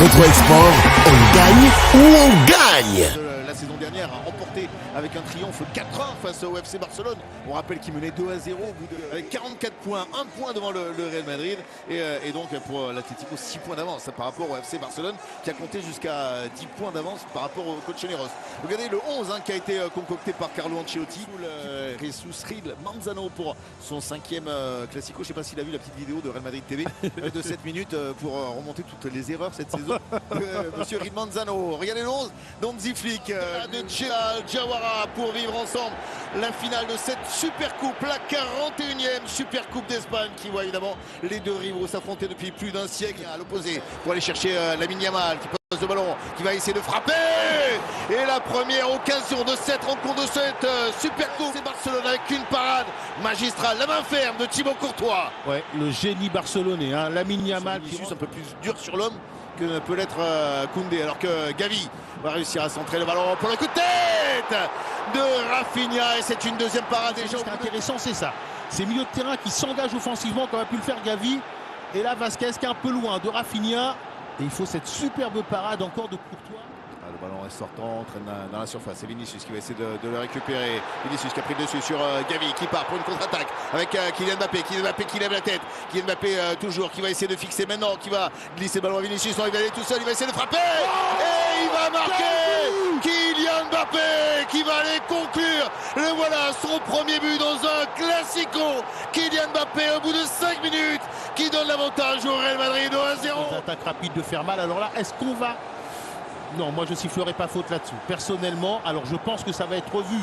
Rétro Export, on gagne ou on gagne. La saison dernière a remporté avec un triomphe 4-1 face au FC Barcelone. On rappelle qu'il menait 2-0 avec 44 points, 1 point devant le Real Madrid et donc pour l'Atlético 6 points d'avance par rapport au FC Barcelone qui a compté jusqu'à 10 points d'avance par rapport au Colchoneros. Regardez le 11 qui a été concocté par Carlo Ancelotti. Jesus Real Manzano pour son 5e Classico. Je ne sais pas s'il a vu la petite vidéo de Real Madrid TV de 7 minutes pour remonter toutes les erreurs cette saison. Monsieur Real Manzano, regardez le 11 d'Hansi Flick, de Jawara pour vivre ensemble la finale de cette Super Coupe, la 41e Super Coupe d'Espagne qui voit évidemment les deux rivaux s'affronter depuis plus d'un siècle à l'opposé pour aller chercher Lamine Yamal qui pose le ballon, qui va essayer de frapper et la première occasion de cette rencontre de cette Super Coupe, c'est Barcelone avec une parade magistrale, la main ferme de Thibaut Courtois. Ouais, le génie barcelonais, Lamine Yamal qui est un peu plus dur sur l'homme que peut l'être Koundé, alors que Gavi va réussir à centrer le ballon pour le coup de tête de Rafinha et c'est une deuxième parade. Déjà, ce qui est intéressant, c'est ça. Ces milieux de terrain qui s'engagent offensivement comme a pu le faire Gavi. Et là, Vasquez qui est un peu loin de Rafinha. Et il faut cette superbe parade encore de Courtois. Le ballon est sortant, entraîne dans la surface. C'est Vinicius qui va essayer de le récupérer. Vinicius qui a pris le dessus sur Gavi qui part pour une contre-attaque avec Kylian Mbappé. Kylian Mbappé qui lève la tête. Kylian Mbappé toujours qui va essayer de fixer maintenant, qui va glisser le ballon à Vinicius. Non, il va aller tout seul, il va essayer de frapper. Et il va marquer Kylian Mbappé qui va aller conclure. Le voilà, son premier but dans un Classico. Kylian Mbappé au bout de 5 minutes qui donne l'avantage au Real Madrid 2-0. Attaque rapide de faire mal. Alors là, est-ce qu'on va... Non, moi je sifflerai pas faute là-dessus. Personnellement, alors je pense que ça va être revu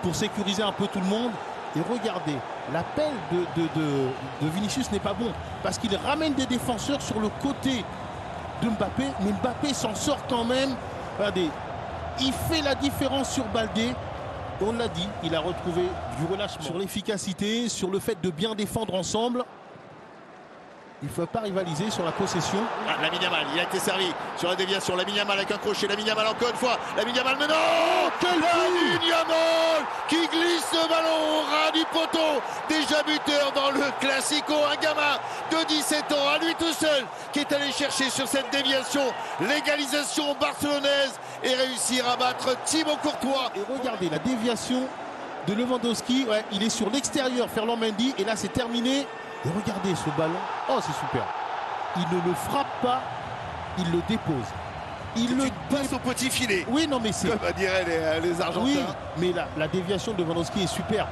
pour sécuriser un peu tout le monde. Et regardez, l'appel de Vinicius n'est pas bon parce qu'il ramène des défenseurs sur le côté de Mbappé. Mais Mbappé s'en sort quand même. Regardez, il fait la différence sur Baldé. On l'a dit, il a retrouvé du relâchement. Sur l'efficacité, sur le fait de bien défendre ensemble. Il ne faut pas rivaliser sur la possession. Lamine Yamal, il a été servi sur la déviation. Lamine Yamal avec un crochet. Lamine Yamal encore une fois. Lamine Yamal, mais non, Lamine Yamal qui glisse le ballon au ras du poteau. Déjà buteur dans le Classico. Un gamin de 17 ans, à lui tout seul, qui est allé chercher sur cette déviation l'égalisation barcelonaise et réussir à battre Thibaut Courtois. Et regardez la déviation de Lewandowski. Ouais, il est sur l'extérieur, Ferland Mendy. Et là, c'est terminé. Et regardez ce ballon. Oh, c'est super. Il ne le frappe pas, il le dépose. Il le passe au petit filet. Oui, non, mais c'est... Comme diraient les Argentins. Oui, mais la déviation de Lewandowski est super.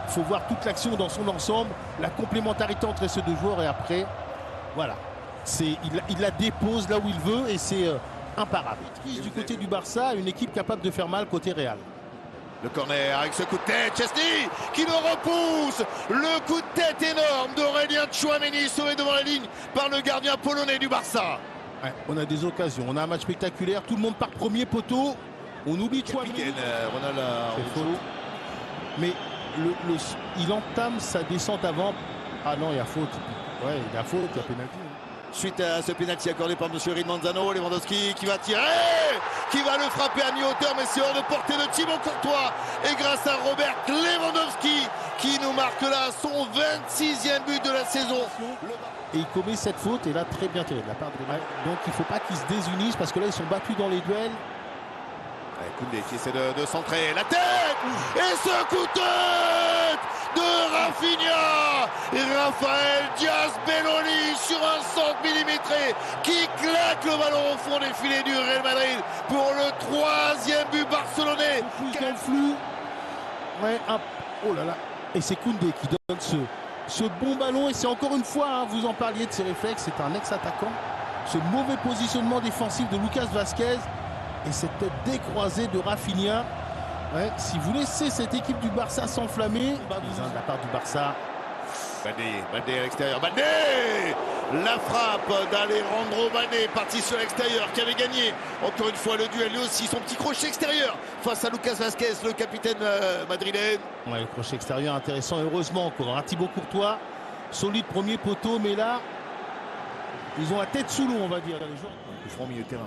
Il faut voir toute l'action dans son ensemble, la complémentarité entre ces deux joueurs et après, voilà. Il la dépose là où il veut et c'est imparable. Du côté du Barça, une équipe capable de faire mal côté Real. Le corner avec ce coup de tête, Chesney qui le repousse. Le coup de tête énorme d'Aurélien Tchouaméni sauvé devant la ligne par le gardien polonais du Barça. Ouais, on a des occasions, on a un match spectaculaire, tout le monde part premier poteau. On oublie Tchouaméni. Ronald mais il entame sa descente avant. Ah non, il y a faute. Ouais, il y a faute, il y a pénalty. Suite à ce pénalty accordé par M. Real Manzano, Lewandowski qui va tirer, qui va le frapper à mi-hauteur, mais c'est hors de portée de Thibaut Courtois. Et grâce à Robert Lewandowski qui nous marque là son 26e but de la saison. Et il commet cette faute, et là très bien tiré de la part de Real. Donc il ne faut pas qu'ils se désunissent parce que là ils sont battus dans les duels. Koundé qui essaie de centrer la tête et ce coup de tête de Rafinha et Rafael Diaz Belloli sur un centre millimétré qui claque le ballon au fond des filets du Real Madrid pour le 3e but barcelonais. Plus dans le flou. Ouais, oh là là. Et c'est Koundé qui donne ce bon ballon et c'est encore une fois, vous en parliez de ses réflexes, c'est un ex-attaquant. Ce mauvais positionnement défensif de Lucas Vasquez. Et cette tête décroisée de Rafinha. Ouais, si vous laissez cette équipe du Barça s'enflammer, de la part du Barça. Baldé à l'extérieur. Baldé, la frappe d'Alejandro Baldé, parti sur l'extérieur, qui avait gagné encore une fois le duel. Lui aussi, son petit crochet extérieur face à Lucas Vasquez, le capitaine madrilène. Ouais, le crochet extérieur intéressant. Heureusement encore. Thibaut Courtois, solide premier poteau, mais là, ils ont la tête sous l'eau, on va dire. Les joueurs. Ils feront au milieu de terrain.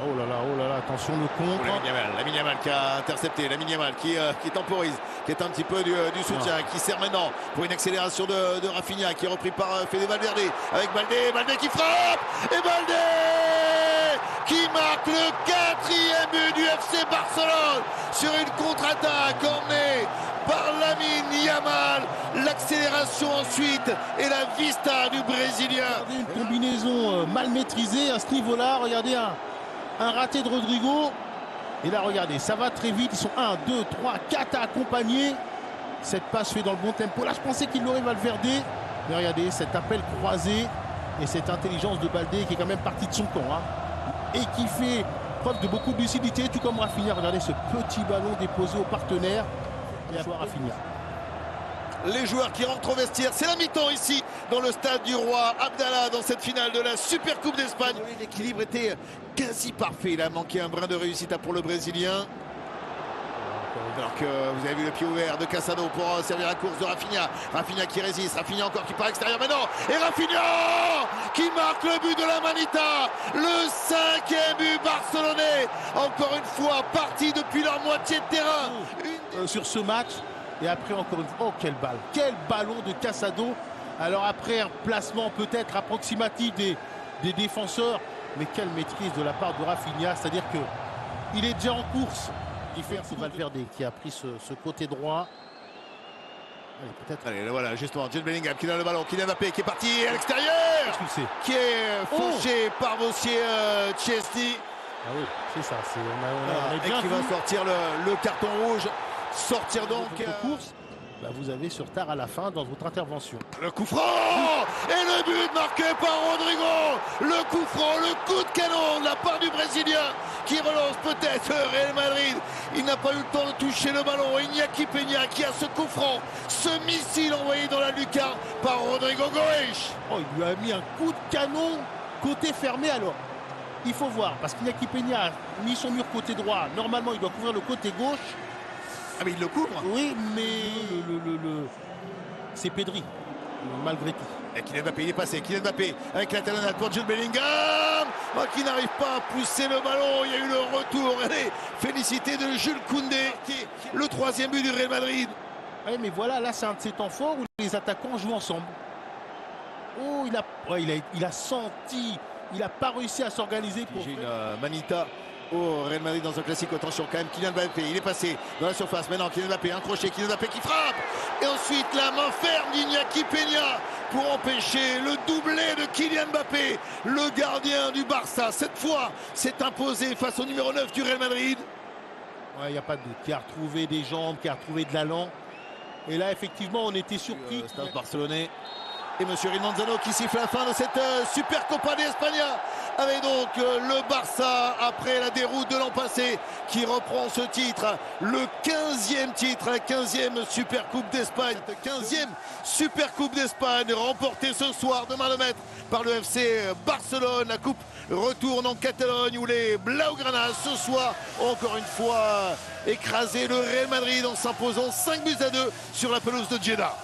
Oh là là, attention le contre. Lamine Yamal qui a intercepté, Lamine Yamal qui temporise, qui est un petit peu du soutien, qui sert maintenant pour une accélération de Rafinha, qui est repris par Fede Valverde, avec Balde qui frappe, et Balde qui marque le 4e but du FC Barcelone sur une contre-attaque emmenée par Lamine Yamal. L'accélération ensuite et la vista du Brésilien. Une combinaison mal maîtrisée à ce niveau-là. Regardez un raté de Rodrigo. Et là, regardez, ça va très vite. Ils sont 1, 2, 3, 4 à accompagner. Cette passe fait dans le bon tempo. Là, je pensais qu'il l'aurait Valverde. Mais regardez, cet appel croisé et cette intelligence de Balde qui est quand même partie de son camp. Et qui fait preuve de beaucoup de lucidité, tout comme Rafinha. Regardez ce petit ballon déposé au partenaire. Et à voir Rafinha. Les joueurs qui rentrent au vestiaire, c'est la mi-temps ici dans le stade du Roi Abdallah dans cette finale de la Super Coupe d'Espagne. L'équilibre était quasi parfait, il a manqué un brin de réussite pour le Brésilien. Alors que vous avez vu le pied ouvert de Casado pour servir la course de Rafinha. Rafinha qui résiste, Rafinha encore qui part à l'extérieur, mais non. Et Rafinha qui marque le but de la Manita. Le 5e but barcelonais. Encore une fois, parti depuis leur moitié de terrain. Sur ce match. Et après encore une fois, oh quelle balle, quel ballon de Casado. Alors après un placement peut-être approximatif des défenseurs. Mais quelle maîtrise de la part de Rafinha. C'est-à-dire qu'il est déjà en course. C'est Valverde qui a pris ce côté droit. Allez, peut-être. Allez, voilà, justement, Jude Bellingham qui donne le ballon, Kylian Mbappé qui est parti à l'extérieur, qui est fauché par Bossier Chesney. Ah oui, c'est ça. On est bien et qui va sortir le carton rouge. Sortir donc course. Bah, vous avez sur tard à la fin dans votre intervention. Le coup franc et le but marqué par Rodrigo. Le coup franc, le coup de canon de la part du Brésilien qui relance peut-être Real Madrid. Il n'a pas eu le temps de toucher le ballon. Iñaki Peña qui a ce coup franc, ce missile envoyé dans la lucarne par Rodrigo Goes. Oh, il lui a mis un coup de canon côté fermé alors. Il faut voir parce qu'Iñaki Peña a mis son mur côté droit. Normalement, il doit couvrir le côté gauche. Ah mais il le couvre. Oui, mais c'est Pedri, malgré tout. Et Kylian Mbappé, il est passé. Kylian Mbappé avec la talonnade pour Jude Bellingham qui n'arrive pas à pousser le ballon. Il y a eu le retour. Allez, félicité de Jules Koundé, qui est le 3e but du Real Madrid. Oui, mais voilà, là c'est un de ces temps forts où les attaquants jouent ensemble. Oh, il a senti, il n'a pas réussi à s'organiser pour J'ai une Manita au Real Madrid dans un classique. Attention quand même, Kylian Mbappé, il est passé dans la surface. Maintenant Kylian Mbappé, un crochet, Kylian Mbappé qui frappe. Et ensuite la main ferme d'Iñaki Peña pour empêcher le doublé de Kylian Mbappé. Le gardien du Barça, cette fois, s'est imposé face au numéro 9 du Real Madrid. Ouais, il n'y a pas de doute, qui a retrouvé des jambes, qui a retrouvé de l'allant. Et là, effectivement, on était surpris. Stade barcelonais. Et monsieur Manzano qui siffle la fin de cette Super Copa de España, avec donc le Barça après la déroute de l'an passé qui reprend ce titre, le 15e titre, la 15e Super Coupe d'Espagne, 15e Super Coupe d'Espagne remportée ce soir de main de maître par le FC Barcelone. La coupe retourne en Catalogne où les Blaugrana ce soir ont encore une fois écrasé le Real Madrid en s'imposant 5-2 sur la pelouse de Jeddah.